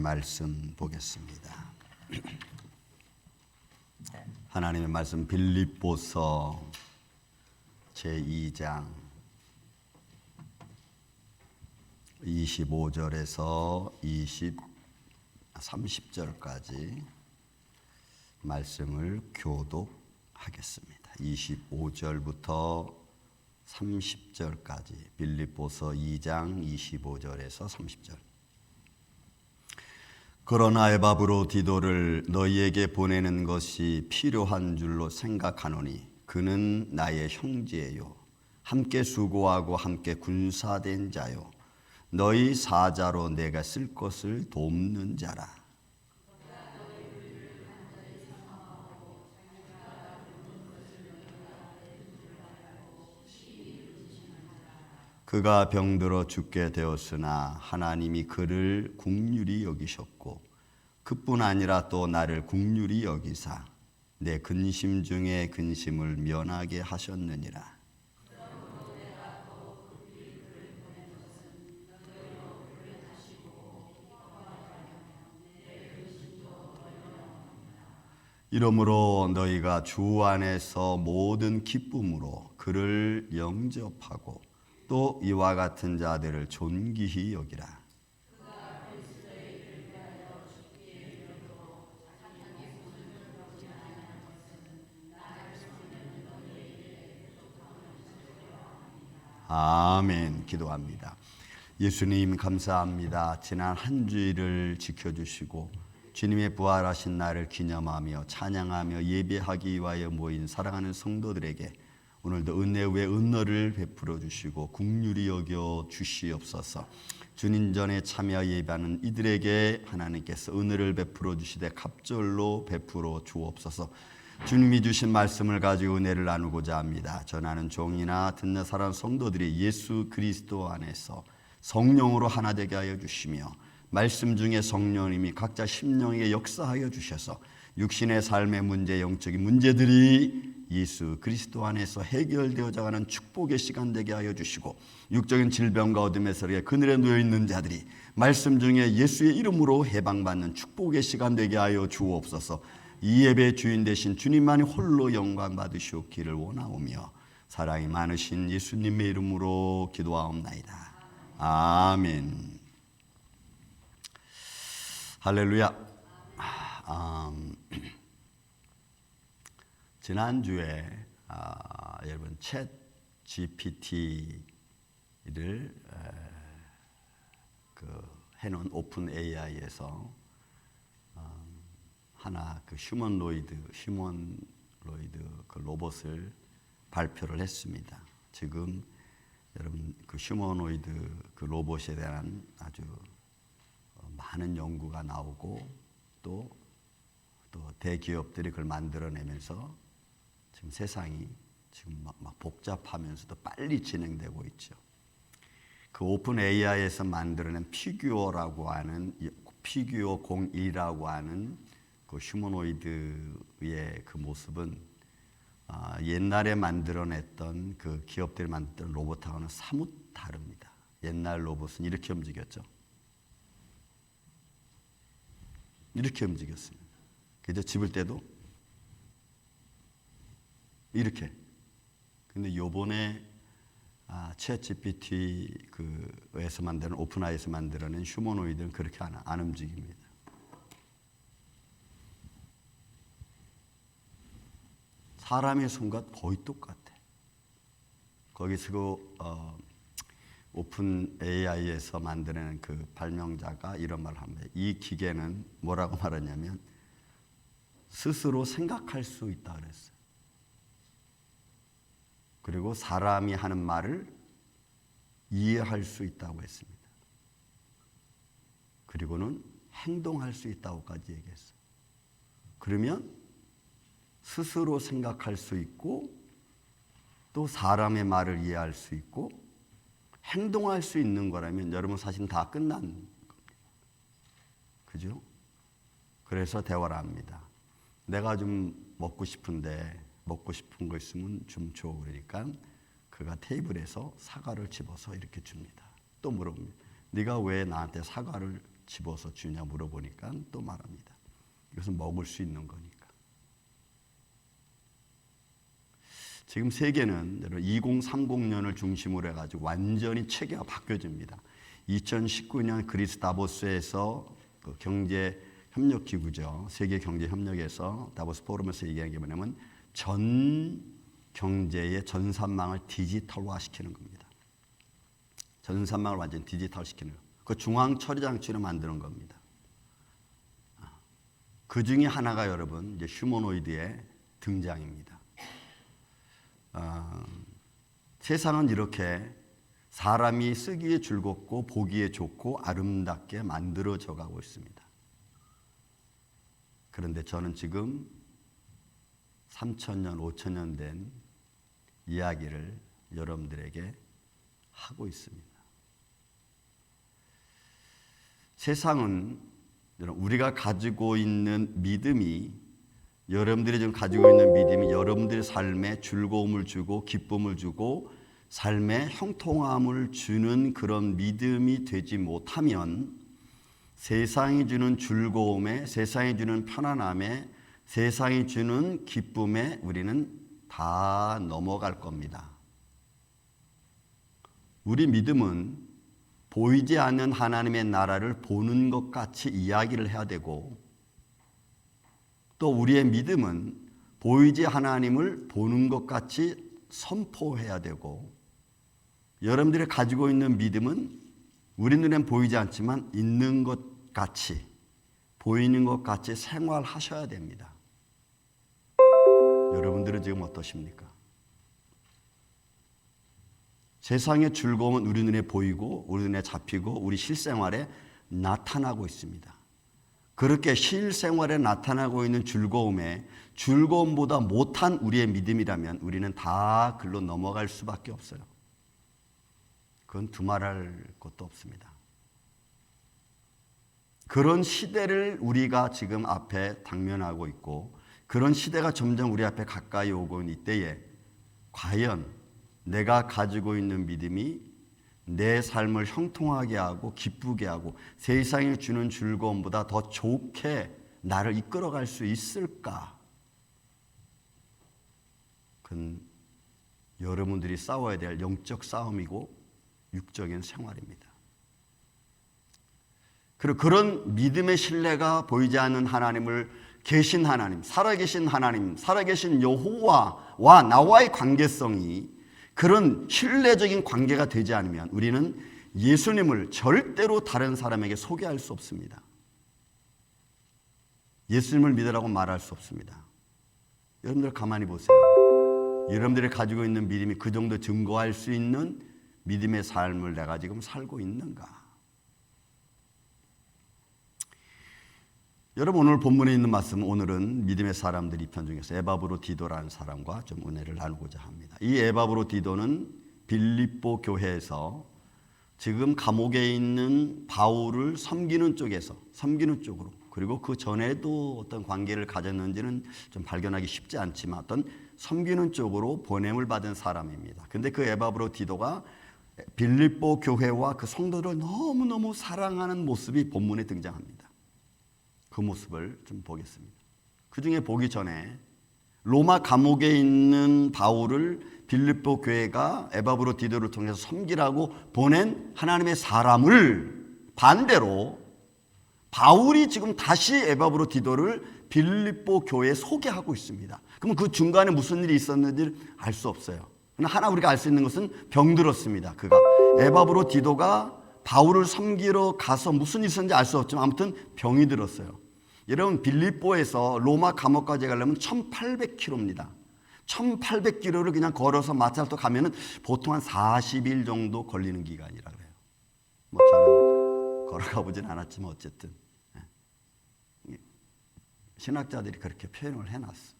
말씀 보겠습니다. 하나님의 말씀 빌립보서 제2장 25절에서 30절까지 말씀을 교독하겠습니다. 25절부터 30절까지 빌립보서 2장 25절에서 30절. 그러나 에바브로디도를 너희에게 보내는 것이 필요한 줄로 생각하노니 그는 나의 형제요 함께 수고하고 함께 군사된 자요 너희 사자로 내가 쓸 것을 돕는 자라. 그가 병들어 죽게 되었으나 하나님이 그를 긍휼히 여기셨고 그뿐 아니라 또 나를 긍휼히 여기사 내 근심 중에 근심을 면하게 하셨느니라. 이러므로 너희가 주 안에서 모든 기쁨으로 그를 영접하고 또 이와 같은 자들을 존귀히 여기라. 아멘. 기도합니다. 예수님 감사합니다. 지난 한 주일을 지켜주시고 주님의 부활하신 날을 기념하며 찬양하며 예배하기 위하여 모인 사랑하는 성도들에게 오늘도 은혜 위에 은혜를 베풀어 주시고 긍휼히 여겨 주시옵소서. 주님 전에 참여 예배하는 이들에게 하나님께서 은혜를 베풀어 주시되 갑절로 베풀어 주옵소서. 주님이 주신 말씀을 가지고 은혜를 나누고자 합니다. 전하는 종이나 듣는 사람 성도들이 예수 그리스도 안에서 성령으로 하나 되게 하여 주시며 말씀 중에 성령님이 각자 심령에게 역사하여 주셔서 육신의 삶의 문제, 영적인 문제들이 예수 그리스도 안에서 해결되어져 가는 축복의 시간 되게 하여 주시고 육적인 질병과 어둠에서 그늘에 놓여 있는 자들이 말씀 중에 예수의 이름으로 해방받는 축복의 시간 되게 하여 주옵소서. 이 예배의 주인 되신 주님만이 홀로 영광 받으시옵기를 원하오며 사랑이 많으신 예수님의 이름으로 기도하옵나이다. 아멘. 할렐루야. 지난주에 여러분 챗 GPT를 해놓은 오픈 AI에서 하나 그 휴머노이드 그 로봇을 발표를 했습니다. 지금 여러분 그 휴머노이드 그 로봇에 대한 아주 많은 연구가 나오고 또 대기업들이 그걸 만들어내면서 지금 세상이 지금 막 복잡하면서도 빨리 진행되고 있죠. 그 오픈 AI에서 만들어낸 피규어라고 하는 피규어 01이라고 하는 그 휴머노이드의 그 모습은 옛날에 만들어냈던 그 기업들이 만들던 로봇하고는 사뭇 다릅니다. 옛날 로봇은 이렇게 움직였죠. 이렇게 움직였습니다. 그죠? 집을 때도 이렇게. 근데 요번에 챗 GPT 그에서 만드는 오픈AI에서 만들어낸 휴머노이드는 그렇게 안 움직입니다. 사람의 손과 거의 똑같아. 거기서 그 오픈 AI에서 만드는 그 발명자가 이런 말을 합니다. 이 기계는 뭐라고 말하냐면 스스로 생각할 수 있다 그랬어요. 그리고 사람이 하는 말을 이해할 수 있다고 했습니다. 그리고는 행동할 수 있다고까지 얘기했어요. 그러면 스스로 생각할 수 있고 또 사람의 말을 이해할 수 있고 행동할 수 있는 거라면 여러분 사실 다 끝난 겁니다. 그죠? 그래서 대화를 합니다. 내가 좀 먹고 싶은 거 있으면 좀 줘. 그러니까 그가 테이블에서 사과를 집어서 이렇게 줍니다. 또 물어봅니다. 네가 왜 나한테 사과를 집어서 주냐 물어보니까 또 말합니다. 이것은 먹을 수 있는 거니까. 지금 세계는 2030년을 중심으로 해가지고 완전히 체계가 바뀌어집니다. 2019년 그리스 다보스에서 그 경제 협력 기구죠. 세계 경제 협력에서 다보스 포럼에서 얘기한 게 뭐냐면 전 경제의 전산망을 디지털화 시키는 겁니다. 전산망을 완전 디지털 시키는 거. 그 중앙 처리 장치를 만드는 겁니다. 그 중에 하나가 여러분 이제 휴머노이드의 등장입니다. 세상은 이렇게 사람이 쓰기에 즐겁고 보기에 좋고 아름답게 만들어져 가고 있습니다. 그런데 저는 지금 3,000년, 5,000년 된 이야기를 여러분들에게 하고 있습니다. 세상은 우리가 가지고 있는 믿음이 여러분들이 지금 가지고 있는 믿음이 여러분들의 삶에 즐거움을 주고 기쁨을 주고 삶에 형통함을 주는 그런 믿음이 되지 못하면 세상이 주는 즐거움에, 세상이 주는 편안함에, 세상이 주는 기쁨에 우리는 다 넘어갈 겁니다. 우리 믿음은 보이지 않는 하나님의 나라를 보는 것 같이 이야기를 해야 되고 또 우리의 믿음은 보이지 하나님을 보는 것 같이 선포해야 되고 여러분들이 가지고 있는 믿음은 우리 눈엔 보이지 않지만 있는 것 같이 보이는 것 같이 생활하셔야 됩니다. 여러분들은 지금 어떠십니까? 세상의 즐거움은 우리 눈에 보이고 우리 눈에 잡히고 우리 실생활에 나타나고 있습니다. 그렇게 실생활에 나타나고 있는 즐거움에 즐거움보다 못한 우리의 믿음이라면 우리는 다 글로 넘어갈 수밖에 없어요. 그건 두말할 것도 없습니다. 그런 시대를 우리가 지금 앞에 당면하고 있고 그런 시대가 점점 우리 앞에 가까이 오고 있는 이때에 과연 내가 가지고 있는 믿음이 내 삶을 형통하게 하고 기쁘게 하고 세상이 주는 즐거움보다 더 좋게 나를 이끌어갈 수 있을까? 그건 여러분들이 싸워야 될 영적 싸움이고 육적인 생활입니다. 그리고 그런 믿음의 신뢰가 보이지 않는 하나님을 계신 하나님, 살아계신 여호와와 나와의 관계성이 그런 신뢰적인 관계가 되지 않으면 우리는 예수님을 절대로 다른 사람에게 소개할 수 없습니다. 예수님을 믿으라고 말할 수 없습니다. 여러분들 가만히 보세요. 여러분들이 가지고 있는 믿음이 그 정도 증거할 수 있는 믿음의 삶을 내가 지금 살고 있는가? 여러분 오늘 본문에 있는 말씀은 오늘은 믿음의 사람들 2편 중에서 에바브로디도라는 사람과 좀 은혜를 나누고자 합니다. 이 에바브로디도는 빌립보 교회에서 지금 감옥에 있는 바울을 섬기는 쪽으로 그리고 그 전에도 어떤 관계를 가졌는지는 좀 발견하기 쉽지 않지만 어떤 섬기는 쪽으로 보냄을 받은 사람입니다. 근데 그 에바브로디도가 빌립보 교회와 그 성도를 너무너무 사랑하는 모습이 본문에 등장합니다. 그 모습을 좀 보겠습니다. 그 중에 보기 전에 로마 감옥에 있는 바울을 빌립보 교회가 에바브로디도를 통해서 섬기라고 보낸 하나님의 사람을 반대로 바울이 지금 다시 에바브로디도를 빌립보 교회에 소개하고 있습니다. 그럼 그 중간에 무슨 일이 있었는지 알 수 없어요. 그러나 하나 우리가 알 수 있는 것은 병들었습니다. 그가 에바브로디도가 바울을 섬기러 가서 무슨 일이 있었는지 알 수 없지만 아무튼 병이 들었어요. 여러분 빌립보에서 로마 감옥까지 가려면 1800km입니다. 1800km를 그냥 걸어서 마차로 가면은 보통 한 40일 정도 걸리는 기간이라 그래요. 뭐 저는 걸어가 보진 않았지만 어쨌든 신학자들이 그렇게 표현을 해놨어.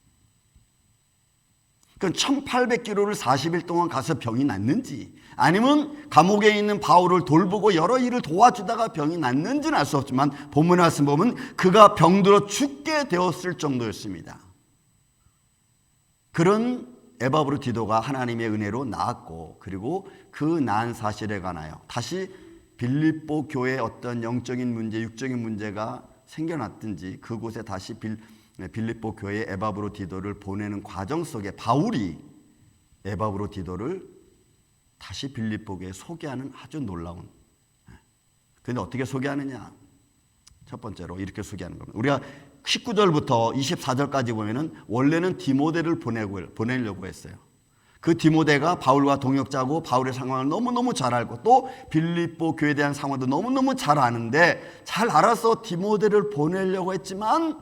그럼 1800km를 40일 동안 가서 병이 낫는지 아니면 감옥에 있는 바울을 돌보고 여러 일을 도와주다가 병이 낫는지는 알 수 없지만 본문에 말씀 보면 그가 병들어 죽게 되었을 정도였습니다. 그런 에바브로디도가 하나님의 은혜로 나았고 그리고 그 나은 사실에 관하여 다시 빌립보 교회에 어떤 영적인 문제, 육적인 문제가 생겨났든지 그곳에 다시 빌립보 교회에 에바브로디도를 보내는 과정 속에 바울이 에바브로디도를 다시 빌립보 교회에 소개하는 아주 놀라운. 그런데 어떻게 소개하느냐? 첫 번째로 이렇게 소개하는 겁니다. 우리가 19절부터 24절까지 보면은 원래는 디모데를 보내려고 했어요. 그 디모데가 바울과 동역자고 바울의 상황을 너무너무 잘 알고 또 빌립보 교회에 대한 상황도 너무너무 잘 아는데 잘 알아서 디모데를 보내려고 했지만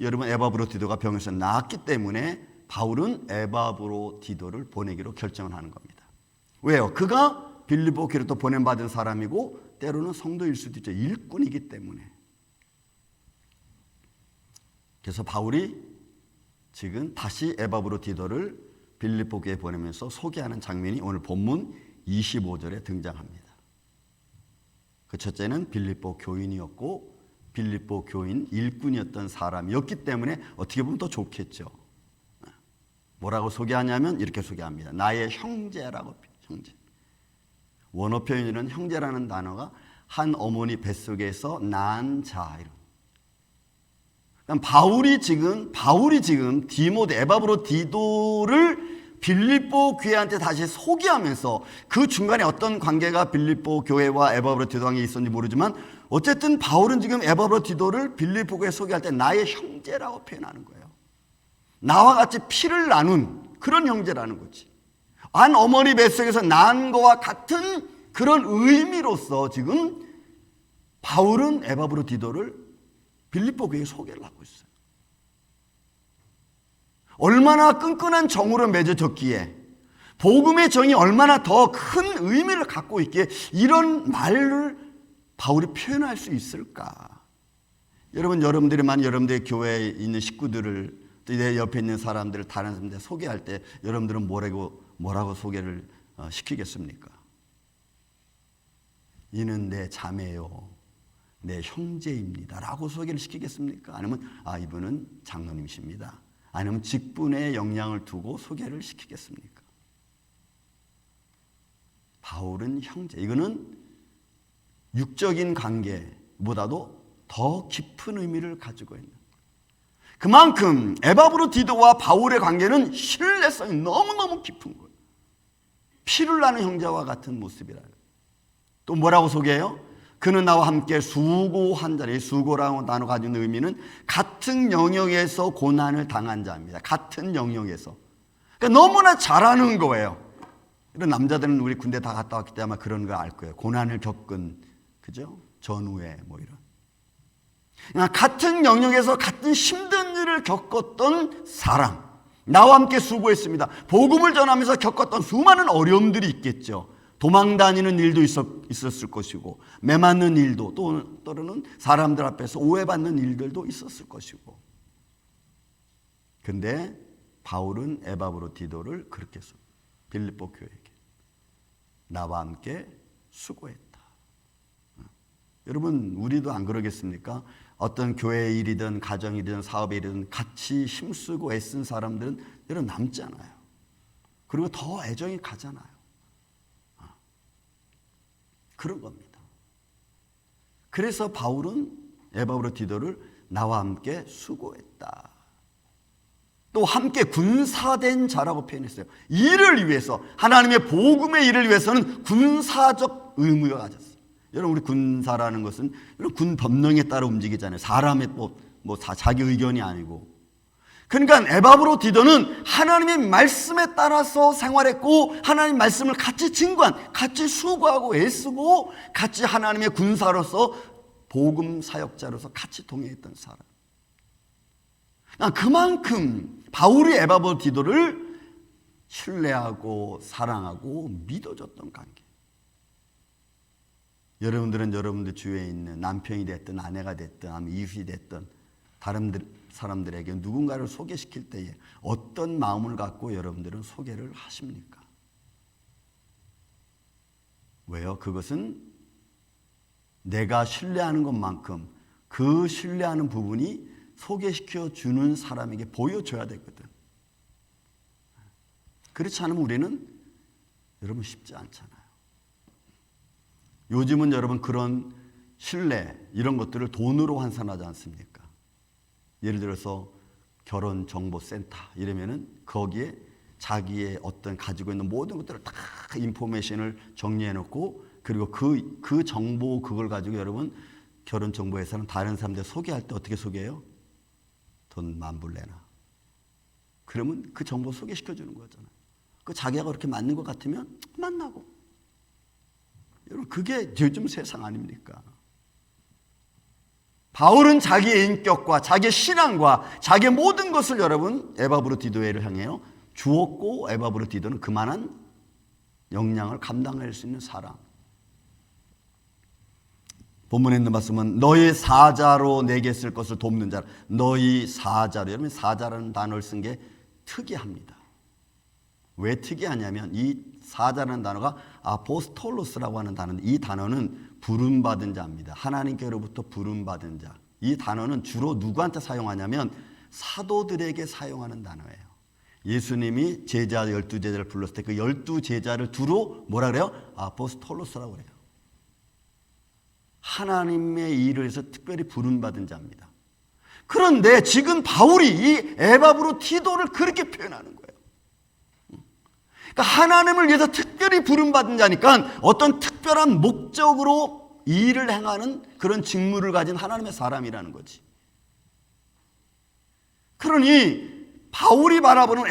여러분 에바브로디도가 병에서 나았기 때문에 바울은 에바브로디도를 보내기로 결정을 하는 겁니다. 왜요? 그가 빌립보 교회로 또 보냄받은 사람이고 때로는 성도일 수도 있죠. 일꾼이기 때문에. 그래서 바울이 지금 다시 에바브로디도를 빌립보 교회에 보내면서 소개하는 장면이 오늘 본문 25절에 등장합니다. 그 첫째는 빌립보 교인이었고 빌립보 교인 일꾼이었던 사람이었기 때문에 어떻게 보면 더 좋겠죠. 뭐라고 소개하냐면 이렇게 소개합니다. 나의 형제라고. 형제. 원어 표현으로는 형제라는 단어가 한 어머니 뱃속에서 난 자. 바울이 지금 디모데 에바브로디도를 빌립보 교회한테 다시 소개하면서 그 중간에 어떤 관계가 빌립보 교회와 에바브로디도에 있었는지 모르지만 어쨌든 바울은 지금 에바브로디도를 빌립보 교회에 소개할 때 나의 형제라고 표현하는 거예요. 나와 같이 피를 나눈 그런 형제라는 거지. 한 어머니 뱃속에서 난 거와 같은 그런 의미로서 지금 바울은 에바브로디도를 빌립보 교회에 소개를 하고 있어요. 얼마나 끈끈한 정으로 맺어졌기에 복음의 정이 얼마나 더 큰 의미를 갖고 있기에 이런 말을 바울이 표현할 수 있을까? 여러분들이 여러분들의 교회에 있는 식구들을 또 내 옆에 있는 사람들을 다른 사람들 소개할 때 여러분들은 뭐라고 소개를 시키겠습니까? 이는 내 자매요. 내 형제입니다 라고 소개를 시키겠습니까? 아니면 이분은 장로님이십니다. 아니면 직분에 영향을 두고 소개를 시키겠습니까? 바울은 형제. 이거는 육적인 관계보다도 더 깊은 의미를 가지고 있는. 그만큼 에바브로디도와 바울의 관계는 신뢰성이 너무너무 깊은 거예요. 피를 나는 형제와 같은 모습이라. 또 뭐라고 소개해요? 그는 나와 함께 수고한 자리, 수고라고 단어 가진 의미는 같은 영역에서 고난을 당한 자입니다. 같은 영역에서. 그러니까 너무나 잘하는 거예요. 이런 남자들은 우리 군대 다 갔다 왔기 때문에 아마 그런 거 알 거예요. 고난을 겪은, 그죠? 전후에 이런. 그러니까 같은 영역에서 같은 힘든 일을 겪었던 사람. 나와 함께 수고했습니다. 복음을 전하면서 겪었던 수많은 어려움들이 있겠죠. 도망 다니는 일도 있었을 것이고 매맞는 일도 또는 사람들 앞에서 오해받는 일들도 있었을 것이고. 근데 바울은 에바브로디도를 그렇게 써. 빌립보 교회에게 나와 함께 수고했다. 여러분 우리도 안 그러겠습니까? 어떤 교회 일이든 가정이든 사업에 일이든 같이 힘쓰고 애쓴 사람들은 여러분 남잖아요. 그리고 더 애정이 가잖아요. 그런 겁니다. 그래서 바울은 에바브로디도를 나와 함께 수고했다. 또 함께 군사된 자라고 표현했어요. 일을 위해서, 하나님의 복음의 일을 위해서는 군사적 의무가 가졌어요. 여러분 우리 군사라는 것은 군 법령에 따라 움직이잖아요. 사람의 자기 의견이 아니고. 그러니까 에바브로디도는 하나님의 말씀에 따라서 생활했고 하나님 말씀을 같이 증거한, 같이 수고하고 애쓰고 같이 하나님의 군사로서 복음 사역자로서 같이 동행했던 사람. 그만큼 바울이 에바브로디도를 신뢰하고 사랑하고 믿어줬던 관계. 여러분들은 여러분들 주위에 있는 남편이 됐든 아내가 됐든 아니면 이웃이 됐든 다른 사람들에게 누군가를 소개시킬 때에 어떤 마음을 갖고 여러분들은 소개를 하십니까? 왜요? 그것은 내가 신뢰하는 것만큼 그 신뢰하는 부분이 소개시켜 주는 사람에게 보여줘야 되거든. 그렇지 않으면 우리는 여러분 쉽지 않잖아요. 요즘은 여러분 그런 신뢰 이런 것들을 돈으로 환산하지 않습니까? 예를 들어서 결혼정보센터 이러면은 거기에 자기의 어떤 가지고 있는 모든 것들을 다 인포메이션을 정리해 놓고 그리고 그 정보 그걸 가지고 여러분 결혼정보회사는 다른 사람들 소개할 때 어떻게 소개해요? 돈 10,000불 내놔. 그러면 그 정보 소개시켜 주는 거잖아요. 그 자기가 그렇게 맞는 것 같으면 만나고. 여러분 그게 요즘 세상 아닙니까? 바울은 자기의 인격과 자기의 신앙과 자기의 모든 것을 여러분 에바브로디도를 향해요 주었고 에바브로디도는 그만한 역량을 감당할 수 있는 사람. 본문에 있는 말씀은 너희 사자로 내게 쓸 것을 돕는 자라. 너희 사자로. 여러분 사자라는 단어를 쓴 게 특이합니다. 왜 특이하냐면 이 사자라는 단어가 아포스톨로스라고 하는 단어인데 이 단어는 부름받은 자입니다. 하나님께로부터 부름받은 자. 이 단어는 주로 누구한테 사용하냐면 사도들에게 사용하는 단어예요. 예수님이 제자 12제자를 불렀을 때 그 12제자를 두루 뭐라 그래요? 아포스톨로스라고 그래요. 하나님의 일을 해서 특별히 부름받은 자입니다. 그런데 지금 바울이 이 에바브로디도를 그렇게 표현하는 거예요. 그러니까 하나님을 위해서 특별히 부름받은 자니까 어떤 특별한 목적으로 일을 행하는 그런 직무를 가진 하나님의 사람이라는 거지. 그러니 바울이 바라보는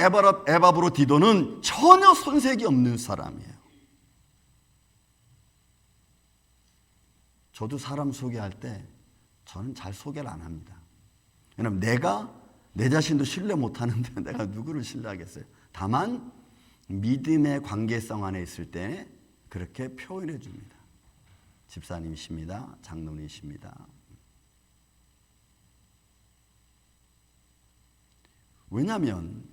에바브로디도는 전혀 손색이 없는 사람이에요. 저도 사람 소개할 때 저는 잘 소개를 안 합니다. 왜냐하면 내가 내 자신도 신뢰 못하는데 내가 누구를 신뢰하겠어요. 다만 믿음의 관계성 안에 있을 때 그렇게 표현해 줍니다. 집사님이십니다. 장로님이십니다. 왜냐하면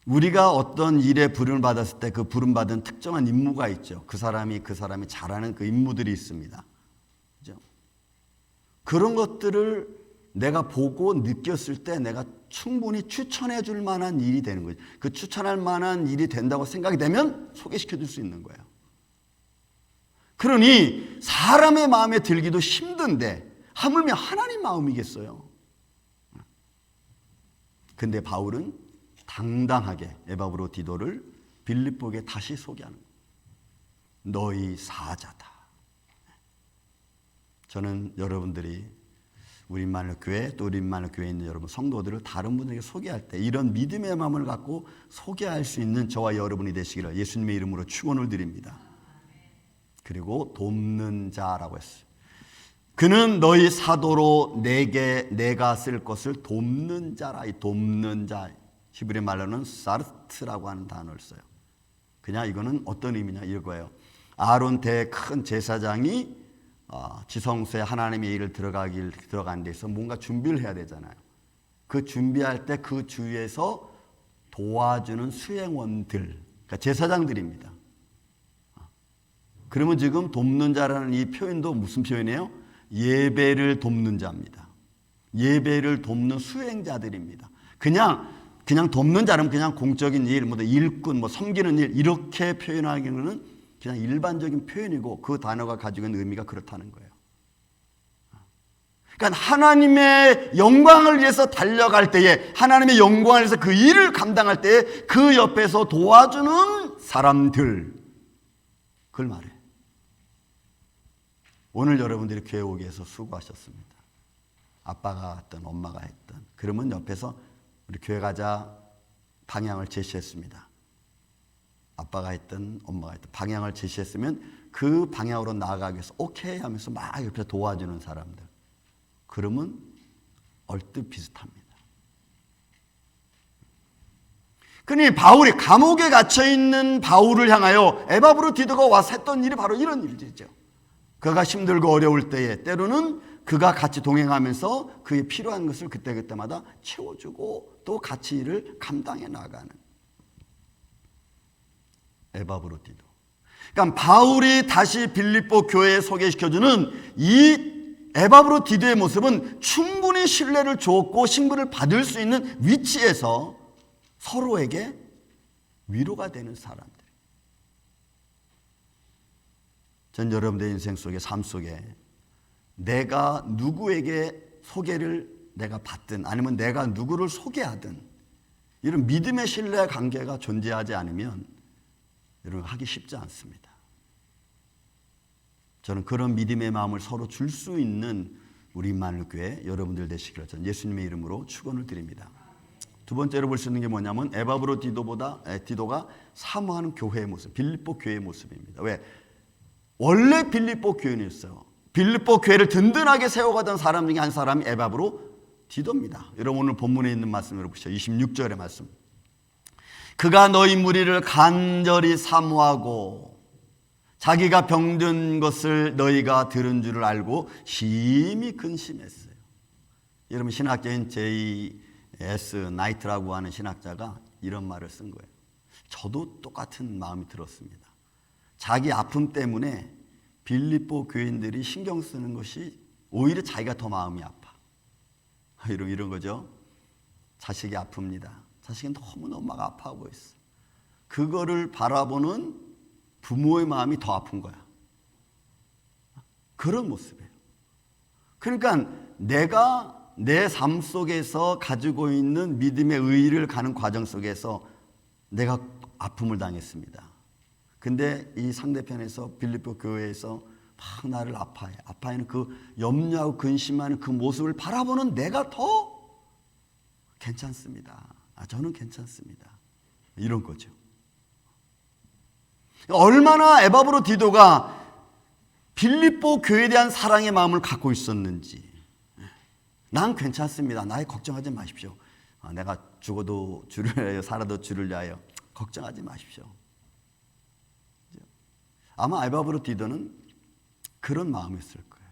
우리가 어떤 일에 부름을 받았을 때 그 부름받은 특정한 임무가 있죠. 그 사람이 잘하는 그 임무들이 있습니다. 그죠? 그런 것들을 내가 보고 느꼈을 때 내가 충분히 추천해 줄 만한 일이 되는 거죠. 그 추천할 만한 일이 된다고 생각이 되면 소개시켜 줄 수 있는 거예요. 그러니 사람의 마음에 들기도 힘든데 하물며 하나님 마음이겠어요. 근데 바울은 당당하게 에바브로디도를 빌립보에게 다시 소개하는 거예요. 너희 사자다. 저는 여러분들이 우리만을 교회 또 우리만을 교회에 있는 여러분 성도들을 다른 분에게 소개할 때 이런 믿음의 마음을 갖고 소개할 수 있는 저와 여러분이 되시기를 예수님의 이름으로 축원을 드립니다. 그리고 돕는 자라고 했어요. 그는 너희 사도로 내가 쓸 것을 돕는 자라. 이 돕는 자 히브리 말로는 사르트라고 하는 단어를 써요. 그냥 이거는 어떤 의미냐 이거예요. 아론 대 큰 제사장이 지성소에 하나님의 일을 들어가는 데 있어서 뭔가 준비를 해야 되잖아요. 그 준비할 때 그 주위에서 도와주는 수행원들, 그러니까 제사장들입니다. 그러면 지금 돕는 자라는 이 표현도 무슨 표현이에요? 예배를 돕는 자입니다. 예배를 돕는 수행자들입니다. 그냥 돕는 자는 그냥 공적인 일, 일꾼, 섬기는 일 이렇게 표현하기는 그냥 일반적인 표현이고 그 단어가 가지고 있는 의미가 그렇다는 거예요. 그러니까 하나님의 영광을 위해서 달려갈 때에 하나님의 영광을 위해서 그 일을 감당할 때에 그 옆에서 도와주는 사람들 그걸 말해. 오늘 여러분들이 교회 오기 위해서 수고하셨습니다. 아빠가 했던 엄마가 했던 그러면 옆에서 우리 교회 가자 방향을 제시했습니다. 아빠가 했던 엄마가 했던 방향을 제시했으면 그 방향으로 나아가기 위해서 오케이 하면서 막 옆에서 도와주는 사람들 그러면 얼뜻 비슷합니다. 그러니 바울이 감옥에 갇혀있는 바울을 향하여 에바브로디도가 와서 했던 일이 바로 이런 일이죠. 그가 힘들고 어려울 때에 때로는 그가 같이 동행하면서 그의 필요한 것을 그때그때마다 채워주고 또 같이 일을 감당해 나가는 에바브로디도. 그러니까 바울이 다시 빌립보 교회에 소개시켜주는 이 에바브로디도의 모습은 충분히 신뢰를 주었고 신분을 받을 수 있는 위치에서 서로에게 위로가 되는 사람들. 전 여러분들의 인생 속에, 삶 속에 내가 누구에게 소개를 내가 받든 아니면 내가 누구를 소개하든 이런 믿음의 신뢰 관계가 존재하지 않으면 여러분 하기 쉽지 않습니다. 저는 그런 믿음의 마음을 서로 줄 수 있는 우리 임마누엘교회 여러분들 되시기를 저는 예수님의 이름으로 축원을 드립니다. 두 번째로 볼 수 있는 게 뭐냐면 에바브로 디도가 사모하는 교회의 모습, 빌립보 교회의 모습입니다. 왜? 원래 빌립보 교회였어요. 빌립보 교회를 든든하게 세워가던 사람 중에 한 사람이 에바브로 디도입니다. 여러분 오늘 본문에 있는 말씀을 보시죠. 26절의 말씀. 그가 너희 무리를 간절히 사모하고 자기가 병든 것을 너희가 들은 줄을 알고 심히 근심했어요. 여러분 신학자인 J.S. 나이트라고 하는 신학자가 이런 말을 쓴 거예요. 저도 똑같은 마음이 들었습니다. 자기 아픔 때문에 빌립보 교인들이 신경 쓰는 것이 오히려 자기가 더 마음이 아파. 이런 거죠. 자식이 아픕니다. 자식이 너무너무 막 아파하고 있어. 그거를 바라보는 부모의 마음이 더 아픈 거야. 그런 모습이에요. 그러니까 내가 내 삶 속에서 가지고 있는 믿음의 의의를 가는 과정 속에서 내가 아픔을 당했습니다. 근데 이 상대편에서 빌립보 교회에서 막 나를 아파해. 아파하는 그 염려하고 근심하는 그 모습을 바라보는 내가 더 괜찮습니다. 저는 괜찮습니다. 이런 거죠. 얼마나 에바브로 디도가 빌립보 교회에 대한 사랑의 마음을 갖고 있었는지. 난 괜찮습니다. 나의 걱정하지 마십시오. 내가 죽어도 주를 위하여 살아도 주를 위하여 걱정하지 마십시오. 아마 에바브로 디도는 그런 마음이었을 거예요.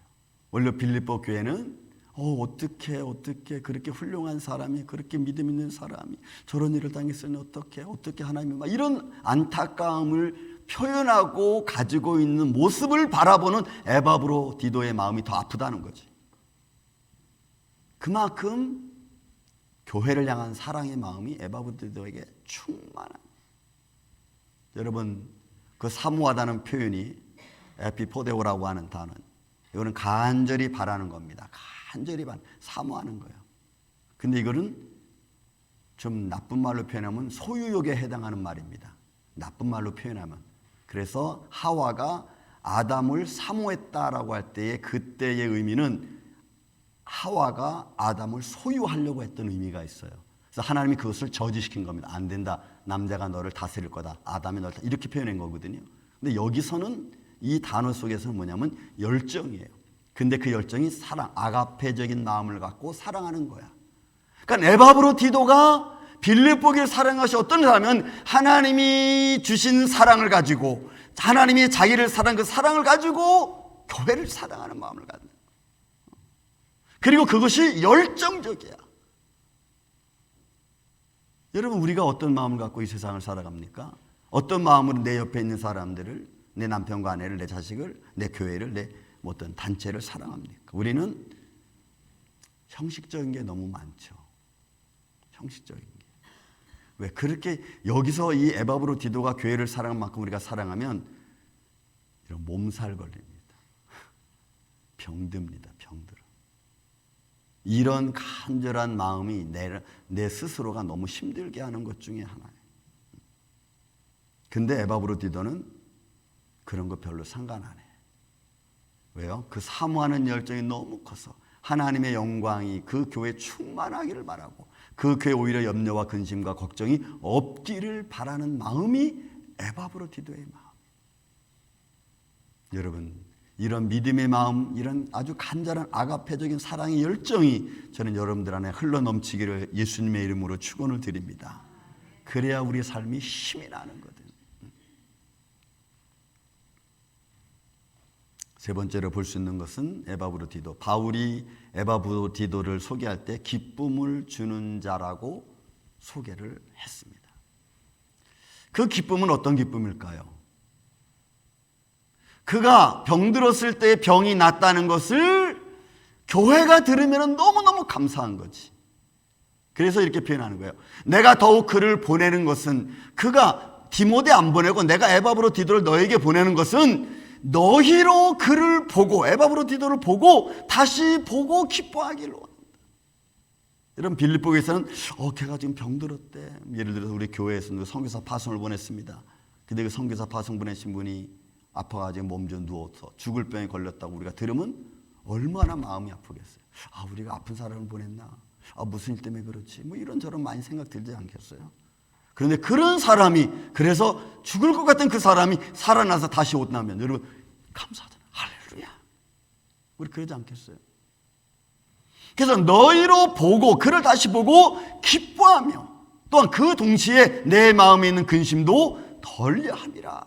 원래 빌립보 교회는 어떻게 그렇게 훌륭한 사람이 그렇게 믿음 있는 사람이 저런 일을 당했으니 어떻게 하나님이 막 이런 안타까움을 표현하고 가지고 있는 모습을 바라보는 에바브로 디도의 마음이 더 아프다는 거지. 그만큼 교회를 향한 사랑의 마음이 에바브로 디도에게 충만한. 여러분 그 사모하다는 표현이 에피포데오라고 하는 단어. 이거는 간절히 바라는 겁니다. 간절히 사모하는 거예요. 근데 이거는 좀 나쁜 말로 표현하면 소유욕에 해당하는 말입니다. 나쁜 말로 표현하면. 그래서 하와가 아담을 사모했다라고 할 때의 그때의 의미는 하와가 아담을 소유하려고 했던 의미가 있어요. 그래서 하나님이 그것을 저지시킨 겁니다. 안 된다. 남자가 너를 다스릴 거다. 아담이 너를 이렇게 표현한 거거든요. 근데 여기서는 이 단어 속에서는 뭐냐면 열정이에요. 근데 그 열정이 사랑, 아가페적인 마음을 갖고 사랑하는 거야. 그러니까 에바브로 디도가 빌립보를 사랑하시 어떤 사람은 하나님이 주신 사랑을 가지고 하나님이 자기를 사랑한 그 사랑을 가지고 교회를 사랑하는 마음을 갖는 거야. 그리고 그것이 열정적이야. 여러분 우리가 어떤 마음을 갖고 이 세상을 살아갑니까? 어떤 마음으로 내 옆에 있는 사람들을, 내 남편과 아내를, 내 자식을, 내 교회를, 내 어떤 단체를 사랑합니까? 우리는 형식적인 게 너무 많죠. 형식적인 게. 왜 그렇게 여기서 이 에바브로 디도가 교회를 사랑한 만큼 우리가 사랑하면 이런 몸살 걸립니다. 병듭니다. 병들어. 이런 간절한 마음이 내 스스로가 너무 힘들게 하는 것 중에 하나예요. 근데 에바브로 디도는 그런 거 별로 상관 안 해. 왜요? 그 사모하는 열정이 너무 커서 하나님의 영광이 그 교회에 충만하기를 바라고 그 교회에 오히려 염려와 근심과 걱정이 없기를 바라는 마음이 에바브로 디도의 마음. 여러분 이런 믿음의 마음, 이런 아주 간절한 아가페적인 사랑의 열정이 저는 여러분들 안에 흘러넘치기를 예수님의 이름으로 축원을 드립니다. 그래야 우리 삶이 힘이 나는 거거든요. 세 번째로 볼 수 있는 것은 에바브로 디도. 바울이 에바브로 디도를 소개할 때 기쁨을 주는 자라고 소개를 했습니다. 그 기쁨은 어떤 기쁨일까요? 그가 병들었을 때 병이 낫다는 것을 교회가 들으면 너무너무 감사한 거지. 그래서 이렇게 표현하는 거예요. 내가 더욱 그를 보내는 것은 그가 디모데 안 보내고 내가 에바브로 디도를 너에게 보내는 것은 너희로 그를 보고 에바브로디도를 보고 다시 보고 기뻐하기를 원한다. 여러분 빌립보에서는 걔가 지금 병들었대. 예를 들어서 우리 교회에서 선교사 파송을 보냈습니다. 근데 그 선교사 파송 보내신 분이 아파가지고 몸 좀 누워서 죽을 병에 걸렸다고 우리가 들으면 얼마나 마음이 아프겠어요. 우리가 아픈 사람을 보냈나? 무슨 일 때문에 그렇지? 뭐 이런저런 많이 생각 들지 않겠어요? 그런데 그런 사람이, 그래서 죽을 것 같은 그 사람이 살아나서 다시 온다면 여러분 감사하잖아요. 할렐루야. 우리 그러지 않겠어요? 그래서 너희로 보고 그를 다시 보고 기뻐하며 또한 그 동시에 내 마음에 있는 근심도 덜려 함이라.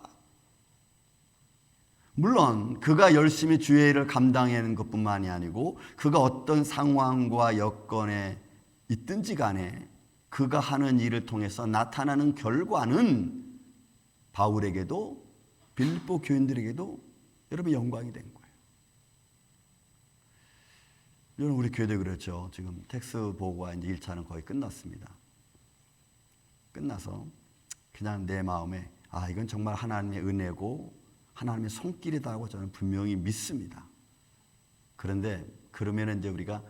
물론 그가 열심히 주의 일을 감당하는 것뿐만이 아니고 그가 어떤 상황과 여건에 있든지 간에 그가 하는 일을 통해서 나타나는 결과는 바울에게도 빌립보 교인들에게도 여러분 영광이 된 거예요. 여러분 우리 교회도 그렇죠. 지금 텍스 보고와 이제 1차는 거의 끝났습니다. 끝나서 그냥 내 마음에 이건 정말 하나님의 은혜고 하나님의 손길이다 하고 저는 분명히 믿습니다. 그런데 그러면 이제 우리가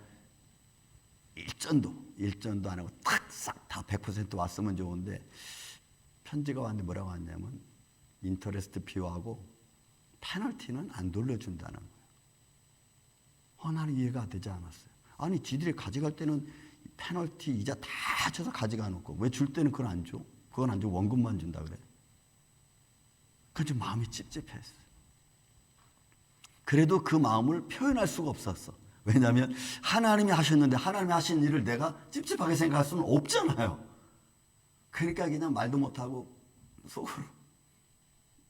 일전도 안 하고 싹 다 100% 왔으면 좋은데 편지가 왔는데 뭐라고 왔냐면 인터레스트 비하고 페널티는 안 돌려준다는 거예요. 나는 이해가 되지 않았어요. 아니 지들이 가져갈 때는 페널티 이자 다 쳐서 가져가 놓고 왜 줄 때는 그건 안 줘? 그건 안 줘. 원금만 준다 그래. 그래서 마음이 찝찝했어요. 그래도 그 마음을 표현할 수가 없었어. 왜냐하면 하나님이 하셨는데 하나님이 하신 일을 내가 찝찝하게 생각할 수는 없잖아요. 그러니까 그냥 말도 못하고 속으로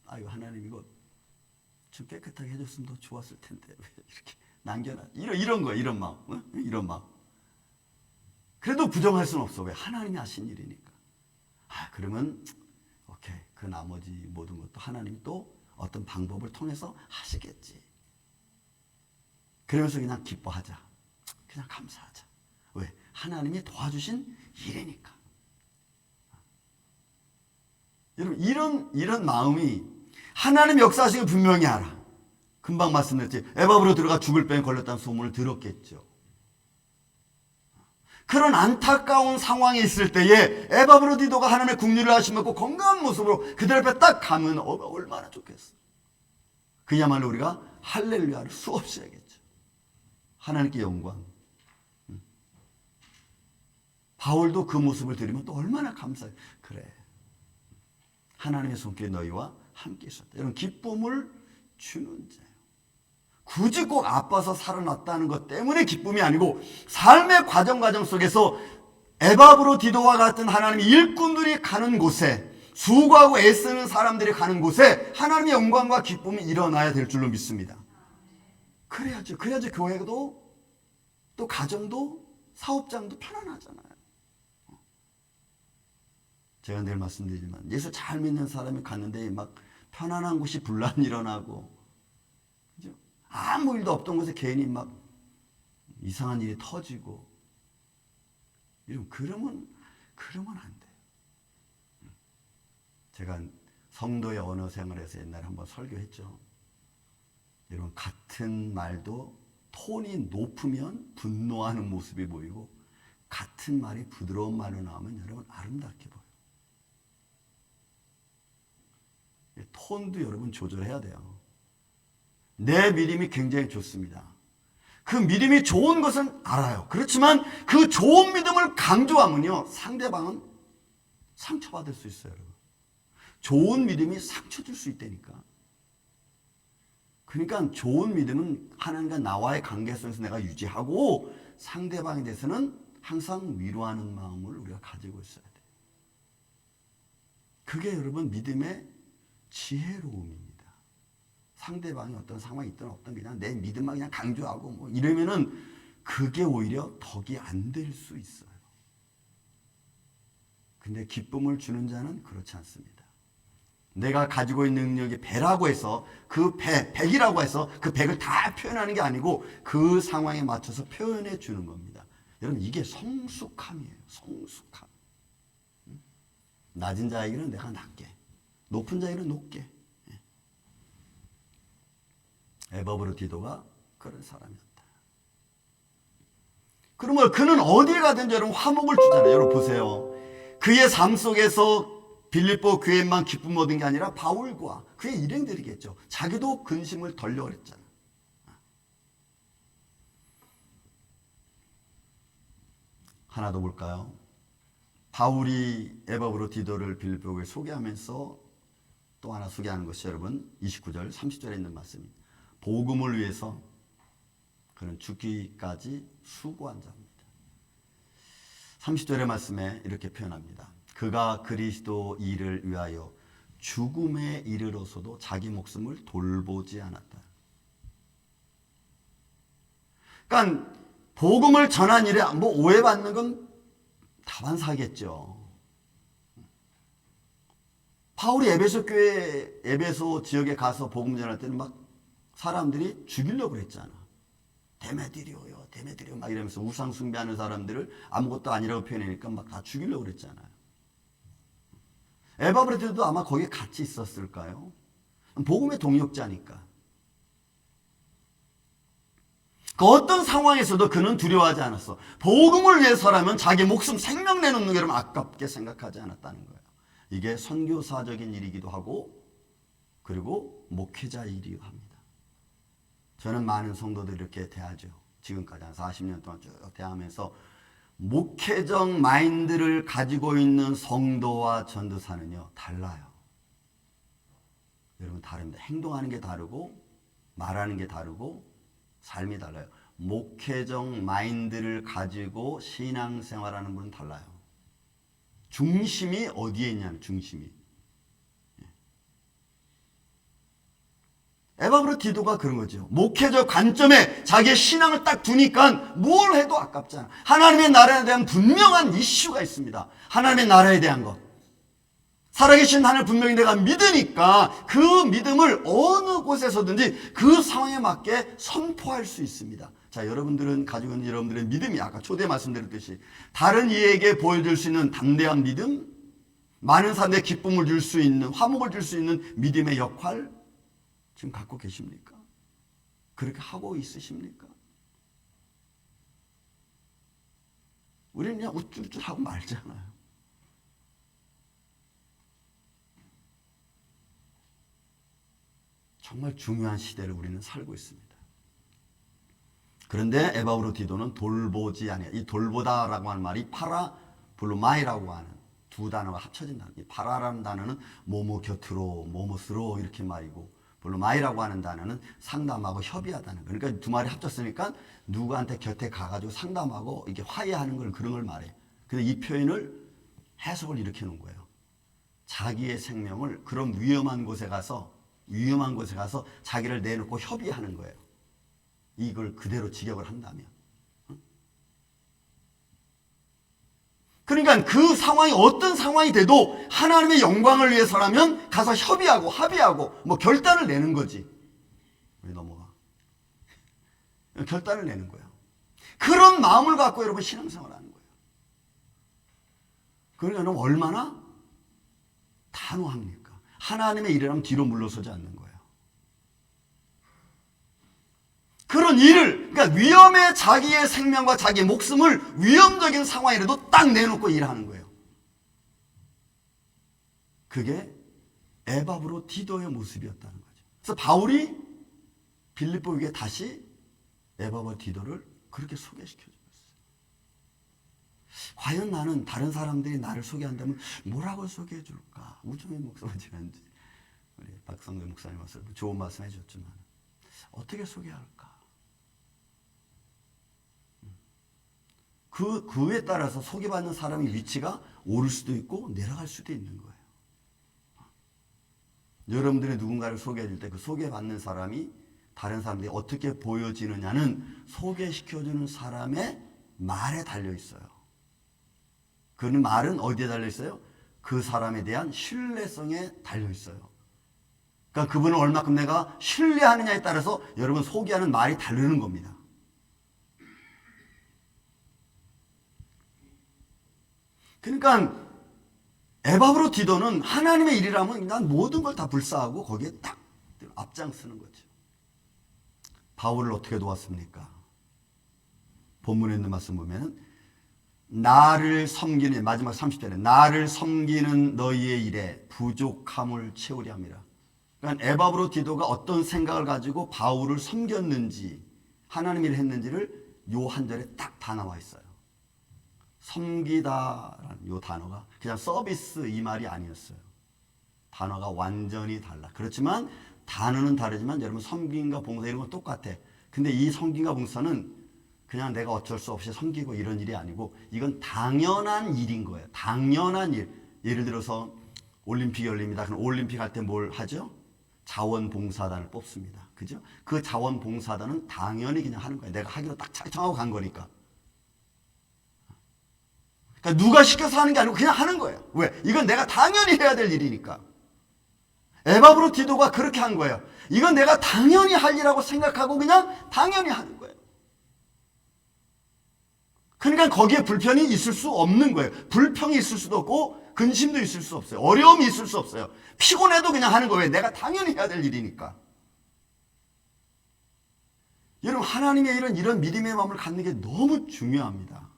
하나님 이거 좀 깨끗하게 해줬으면 더 좋았을 텐데 왜 이렇게 남겨놔. 이런 거야. 이런 마음. 이런 마음. 그래도 부정할 수는 없어. 왜? 하나님이 하신 일이니까. 그러면 오케이. 그 나머지 모든 것도 하나님이 또 어떤 방법을 통해서 하시겠지. 그러면서 그냥 기뻐하자. 그냥 감사하자. 왜? 하나님이 도와주신 일이니까. 여러분 이런 마음이 하나님 역사하신 걸 분명히 알아. 금방 말씀드렸지. 에바브로 들어가 죽을 병에 걸렸다는 소문을 들었겠죠. 그런 안타까운 상황에 있을 때에 에바브로디도가 하나님의 국리를 하시면서 건강한 모습으로 그들 앞에 딱 가면 얼마나 좋겠어. 그야말로 우리가 할렐루야를 수없이 하겠죠. 하나님께 영광. 바울도 그 모습을 들으면 또 얼마나 감사해. 그래. 하나님의 손길이 너희와 함께 있었다. 여러분 기쁨을 주는 자예요. 굳이 꼭 아파서 살아났다는 것 때문에 기쁨이 아니고 삶의 과정 속에서 에바브로디도와 같은 하나님의 일꾼들이 가는 곳에 수고하고 애쓰는 사람들이 가는 곳에 하나님의 영광과 기쁨이 일어나야 될 줄로 믿습니다. 그래야죠. 교회도 또 가정도 사업장도 편안하잖아요. 제가 늘 말씀드리지만 예수 잘 믿는 사람이 갔는데 막 편안한 곳이 분란 일어나고 아무 일도 없던 곳에 괜히 막 이상한 일이 터지고 그러면 안 돼요. 제가 성도의 언어 생활에서 옛날에 한번 설교했죠. 여러분 같은 말도 톤이 높으면 분노하는 모습이 보이고 같은 말이 부드러운 말로 나오면 여러분 아름답게 보여요. 톤도 여러분 조절해야 돼요. 내 믿음이 굉장히 좋습니다. 그 믿음이 좋은 것은 알아요. 그렇지만 그 좋은 믿음을 강조하면요 상대방은 상처받을 수 있어요. 여러분. 좋은 믿음이 상처 줄 수 있다니까. 그러니까 좋은 믿음은 하나님과 나와의 관계성에서 내가 유지하고 상대방에 대해서는 항상 위로하는 마음을 우리가 가지고 있어야 돼요. 그게 여러분 믿음의 지혜로움입니다. 상대방이 어떤 상황이 있든 없든 그냥 내 믿음만 그냥 강조하고 뭐 이러면은 그게 오히려 덕이 안 될 수 있어요. 근데 기쁨을 주는 자는 그렇지 않습니다. 내가 가지고 있는 능력이 배라고 해서 그 백이라고 해서 그 백을 다 표현하는 게 아니고 그 상황에 맞춰서 표현해 주는 겁니다. 여러분 이게 성숙함이에요. 성숙함. 낮은 자에게는 내가 낮게, 높은 자에게는 높게. 에바브로디도가 그런 사람이었다. 그러면 그는 어디에 가든지 여러분 화목을 주잖아요. 여러분 보세요. 그의 삶 속에서 빌립보 교회만 기쁨 얻은 게 아니라 바울과 그의 일행들이겠죠. 자기도 근심을 덜려고 그랬잖아. 하나 더 볼까요? 바울이 에바브로디도를 빌립보 교회에 소개하면서 또 하나 소개하는 것이 여러분 29절 30절에 있는 말씀입니다. 복음을 위해서 그는 죽기까지 수고한 자입니다. 30절의 말씀에 이렇게 표현합니다. 그가 그리스도 일을 위하여 죽음에 이르러서도 자기 목숨을 돌보지 않았다. 그러니까 복음을 전한 일에 뭐 오해받는 건 다반사겠죠. 바울이 에베소 지역에 가서 복음 전할 때는 막 사람들이 죽이려고 그랬잖아. 데메드리오요, 데메드리오 막 이러면서 우상 숭배하는 사람들을 아무것도 아니라고 표현하니까 막 다 죽이려고 그랬잖아요. 에바브로디도도 아마 거기에 같이 있었을까요? 복음의 동역자니까. 그 어떤 상황에서도 그는 두려워하지 않았어. 복음을 위해서라면 자기 목숨 생명 내놓는 게 아깝게 생각하지 않았다는 거예요. 이게 선교사적인 일이기도 하고 그리고 목회자 일이기도 합니다. 저는 많은 성도들 이렇게 대하죠. 지금까지 한 40년 동안 쭉 대하면서 목회적 마인드를 가지고 있는 성도와 전도사는요 달라요. 여러분 다릅니다. 행동하는 게 다르고 말하는 게 다르고 삶이 달라요. 목회적 마인드를 가지고 신앙생활하는 분은 달라요. 중심이 어디에 있냐면 중심이. 에바브로디도가 그런 거죠. 목회적 관점에 자기의 신앙을 딱 두니까 뭘 해도 아깝잖아. 하나님의 나라에 대한 분명한 이슈가 있습니다. 하나님의 나라에 대한 것. 살아계신 하나님을 분명히 내가 믿으니까 그 믿음을 어느 곳에서든지 그 상황에 맞게 선포할 수 있습니다. 자, 여러분들은 가지고 있는 여러분들의 믿음이 아까 초대 말씀드렸듯이 다른 이에게 보여줄 수 있는 담대한 믿음, 많은 사람들의 기쁨을 줄 수 있는, 화목을 줄 수 있는 믿음의 역할 지금 갖고 계십니까? 그렇게 하고 있으십니까? 우리는 그냥 우쭐우쭐 하고 말잖아요. 정말 중요한 시대를 우리는 살고 있습니다. 그런데 에바브로디도는 돌보지 아니야. 이 돌보다라고 하는 말이 파라블루마이라고 하는 두 단어가 합쳐진 단어. 이 파라라는 단어는 뭐뭐 곁으로, 뭐뭐스로 이렇게 말이고 블루마이라고 하는 단어는 상담하고 협의하다는 거. 그러니까 두 말이 합쳤으니까 누구한테 곁에 가가지고 상담하고 이게 화해하는 걸 그런 걸 말해. 근데 이 표현을 해석을 이렇게 놓은 거예요. 자기의 생명을 그런 위험한 곳에 가서 자기를 내놓고 협의하는 거예요. 이걸 그대로 직역을 한다면. 그러니까 그 상황이 어떤 상황이 돼도 하나님의 영광을 위해서라면 가서 협의하고 합의하고 뭐 결단을 내는 거지. 우리 넘어가. 결단을 내는 거예요. 그런 마음을 갖고 여러분 신앙생활을 하는 거예요. 그러니까 얼마나 단호합니까? 하나님의 일이라면 뒤로 물러서지 않는 거예요. 그런 일을, 그러니까 위험에 자기의 생명과 자기의 목숨을 위험적인 상황이라도 딱 내놓고 일하는 거예요. 그게 에바브로디도의 모습이었다는 거죠. 그래서 바울이 빌립보 교회에 다시 에바브로디도를 그렇게 소개시켜 줬어요. 과연 나는 다른 사람들이 나를 소개한다면 뭐라고 소개해 줄까? 우정의 목사가 지난주 우리 박성근 목사님 와서 좋은 말씀 해줬지만 어떻게 소개할까? 그에 따라서 소개받는 사람의 위치가 오를 수도 있고 내려갈 수도 있는 거예요. 여러분들이 누군가를 소개해 줄 때 그 소개받는 사람이 다른 사람들이 어떻게 보여지느냐는 소개시켜주는 사람의 말에 달려 있어요. 그 말은 어디에 달려 있어요? 그 사람에 대한 신뢰성에 달려 있어요. 그러니까 그분을 얼마큼 내가 신뢰하느냐에 따라서 여러분 소개하는 말이 다르는 겁니다. 그러니까 에바브로디도는 하나님의 일이라면 난 모든 걸 다 불사하고 거기에 딱 앞장서는 거죠. 바울을 어떻게 도왔습니까? 본문에 있는 말씀 보면 나를 섬기는, 마지막 30절에 나를 섬기는 너희의 일에 부족함을 채우려 함이라. 그러니까 에바브로디도가 어떤 생각을 가지고 바울을 섬겼는지, 하나님 일을 했는지를 요 한 절에 딱 다 나와 있어요. 섬기다라는 요 단어가 그냥 서비스 이 말이 아니었어요. 단어가 완전히 달라. 그렇지만 단어는 다르지만 여러분 섬김과 봉사 이런 건 똑같아. 근데 이 섬김과 봉사는 그냥 내가 어쩔 수 없이 섬기고 이런 일이 아니고 이건 당연한 일인 거예요. 당연한 일. 예를 들어서 올림픽이 열립니다. 그럼 올림픽 할 때 뭘 하죠? 자원봉사단을 뽑습니다. 그죠? 그 자원봉사단은 당연히 그냥 하는 거예요. 내가 하기로 딱 작정하고 간 거니까. 그러니까 누가 시켜서 하는 게 아니고 그냥 하는 거예요. 왜? 이건 내가 당연히 해야 될 일이니까. 에바브로디도가 그렇게 한 거예요. 이건 내가 당연히 할 일이라고 생각하고 그냥 당연히 하는 거예요. 그러니까 거기에 불편이 있을 수 없는 거예요. 불평이 있을 수도 없고 근심도 있을 수 없어요. 어려움이 있을 수 없어요. 피곤해도 그냥 하는 거예요. 내가 당연히 해야 될 일이니까. 여러분 하나님의 이런 믿음의 마음을 갖는 게 너무 중요합니다.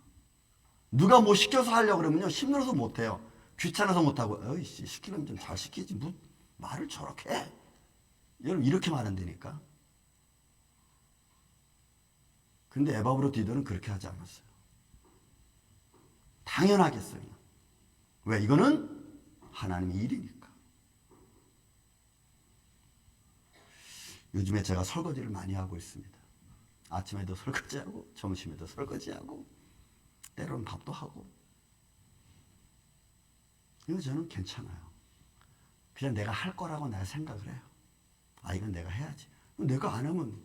누가 뭐 시켜서 하려고 그러면요. 힘들어서 못해요. 귀찮아서 못하고 어이씨 시키려면 좀 잘 시키지 뭐 말을 저렇게 해. 여러분 이렇게 말한다니까. 근데 에바브로디도는 그렇게 하지 않았어요. 당연하겠어요. 왜? 이거는 하나님의 일이니까. 요즘에 제가 설거지를 많이 하고 있습니다. 아침에도 설거지하고 점심에도 설거지하고 때로는 밥도 하고. 이거 저는 괜찮아요. 그냥 내가 할 거라고 내가 생각을 해요. 아 이건 내가 해야지. 내가 안 하면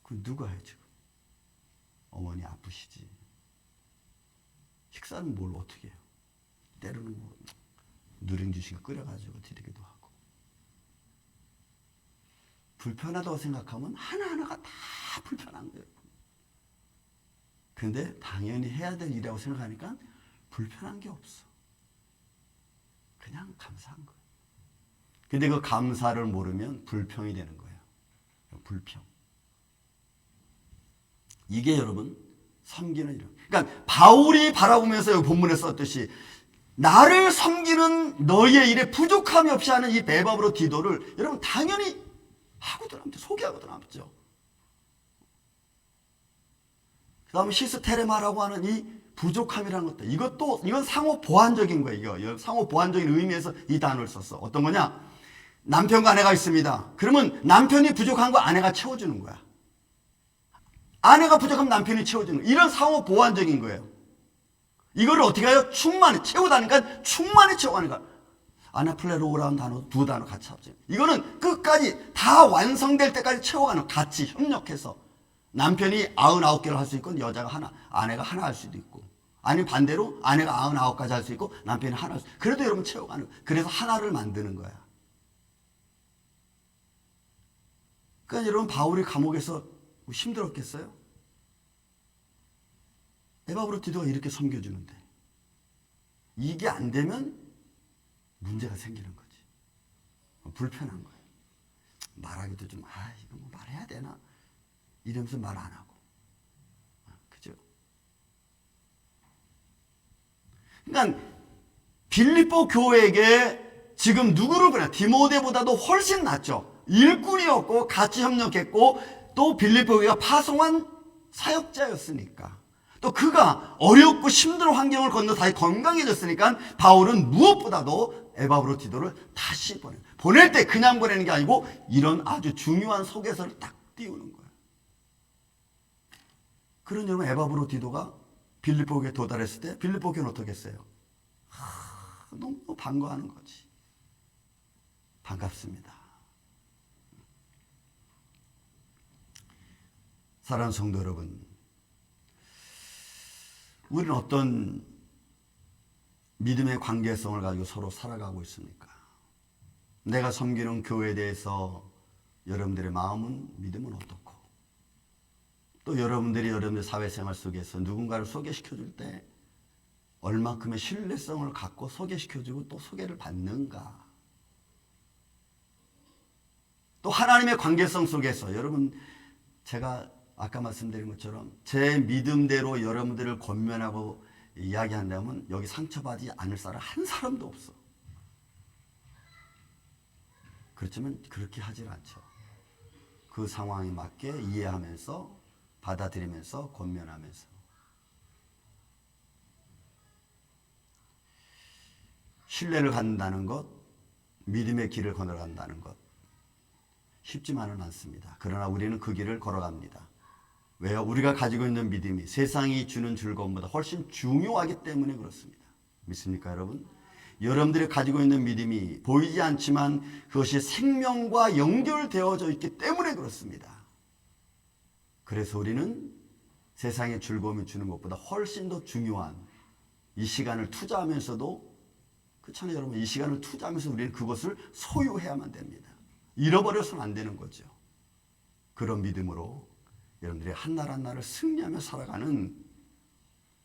그 누가 해 지금. 어머니 아프시지. 식사는 뭘 어떻게 해요. 때로는 뭐 누룽지식 끓여가지고 드리기도 하고. 불편하다고 생각하면 하나하나가 다 불편한 거예요. 근데 당연히 해야 될 일이라고 생각하니까 불편한 게 없어. 그냥 감사한 거예요. 근데 그 감사를 모르면 불평이 되는 거예요. 불평. 이게 여러분 섬기는 일. 그러니까 바울이 바라보면서 여기 본문에 썼듯이 나를 섬기는 너희의 일에 부족함이 없이 하는 이 에바브로디도를 여러분 당연히 하고 들어갑니다. 소개하고 들어갑죠. 그 다음에 시스테레마라고 하는 이 부족함이라는 것도 이건 상호 보완적인 거예요. 이거 상호 보완적인 의미에서 이 단어를 썼어. 어떤 거냐? 남편과 아내가 있습니다. 그러면 남편이 부족한 거 아내가 채워주는 거야. 아내가 부족하면 남편이 채워주는 거야. 이런 상호 보완적인 거예요. 이거를 어떻게 해요? 충만히 채우다니까 충만히 채워가는 거야. 아나플레로우라는 단어 두 단어 같이 합쳐요. 이거는 끝까지 다 완성될 때까지 채워가는 같이 협력해서 남편이 99개를 할 수 있고 여자가 하나, 아내가 하나 할 수도 있고 아니면 반대로 아내가 99가지 할 수 있고 남편이 하나 할 수 있고 그래도 여러분 채워가는 거예요. 그래서 하나를 만드는 거야. 그러니까 여러분 바울이 감옥에서 힘들었겠어요? 에바브로디도가 이렇게 섬겨주는데 이게 안 되면 문제가 생기는 거지. 불편한 거예요. 말하기도 좀 이거 뭐 말해야 되나 이러면서 말 안 하고. 그죠? 그러니까 빌립보 교회에게 지금 누구를 보냐? 디모데보다도 훨씬 낫죠. 일꾼이었고 같이 협력했고 또 빌립보 교회가 파송한 사역자였으니까. 또 그가 어렵고 힘든 환경을 건너 다시 건강해졌으니까 바울은 무엇보다도 에바브로디도를 다시 보낼 때 그냥 보내는 게 아니고 이런 아주 중요한 소개서를 딱 띄우는 거예요. 그런 여러분 에바브로디도가 빌립보 교회에 도달했을 때 빌립보 교회는 어떻게 했어요? 너무 반가워하는 거지. 반갑습니다. 사랑하는 성도 여러분, 우리는 어떤 믿음의 관계성을 가지고 서로 살아가고 있습니까? 내가 섬기는 교회에 대해서 여러분들의 마음은, 믿음은 어떻고, 또 여러분들의 사회생활 속에서 누군가를 소개시켜줄 때 얼마큼의 신뢰성을 갖고 소개시켜주고 또 소개를 받는가? 또 하나님의 관계성 속에서 여러분 제가 아까 말씀드린 것처럼 제 믿음대로 여러분들을 권면하고 이야기한다면 여기 상처받지 않을 사람 한 사람도 없어. 그렇지만 그렇게 하질 않죠. 그 상황에 맞게 이해하면서 받아들이면서 권면하면서. 신뢰를 갖는다는 것, 믿음의 길을 걸어간다는 것 쉽지만은 않습니다. 그러나 우리는 그 길을 걸어갑니다. 왜요? 우리가 가지고 있는 믿음이 세상이 주는 즐거움보다 훨씬 중요하기 때문에 그렇습니다. 믿습니까, 여러분? 여러분들이 가지고 있는 믿음이 보이지 않지만 그것이 생명과 연결되어져 있기 때문에 그렇습니다. 그래서 우리는 세상의 즐거움이 주는 것보다 훨씬 더 중요한 이 시간을 투자하면서도, 그렇잖아요, 여러분. 이 시간을 투자하면서 우리는 그것을 소유해야만 됩니다. 잃어버려서는 안 되는 거죠. 그런 믿음으로 여러분들이 한 날 한 날을 승리하며 살아가는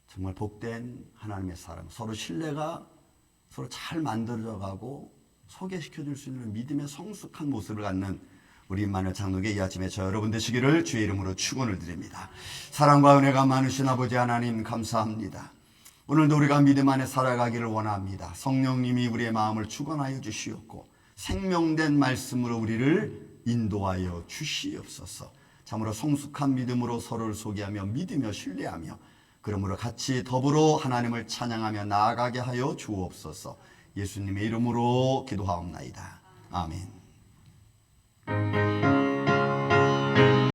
정말 복된 하나님의 사람, 서로 신뢰가 서로 잘 만들어져 가고 소개시켜 줄 수 있는 믿음의 성숙한 모습을 갖는 우리 임마누엘 장로교회 이 아침에 저 여러분 되시기를 주의 이름으로 축원을 드립니다. 사랑과 은혜가 많으신 아버지 하나님 감사합니다. 오늘도 우리가 믿음 안에 살아가기를 원합니다. 성령님이 우리의 마음을 축원하여 주시옵고 생명된 말씀으로 우리를 인도하여 주시옵소서. 참으로 성숙한 믿음으로 서로를 소개하며 믿으며 신뢰하며 그러므로 같이 더불어 하나님을 찬양하며 나아가게 하여 주옵소서. 예수님의 이름으로 기도하옵나이다. 아멘.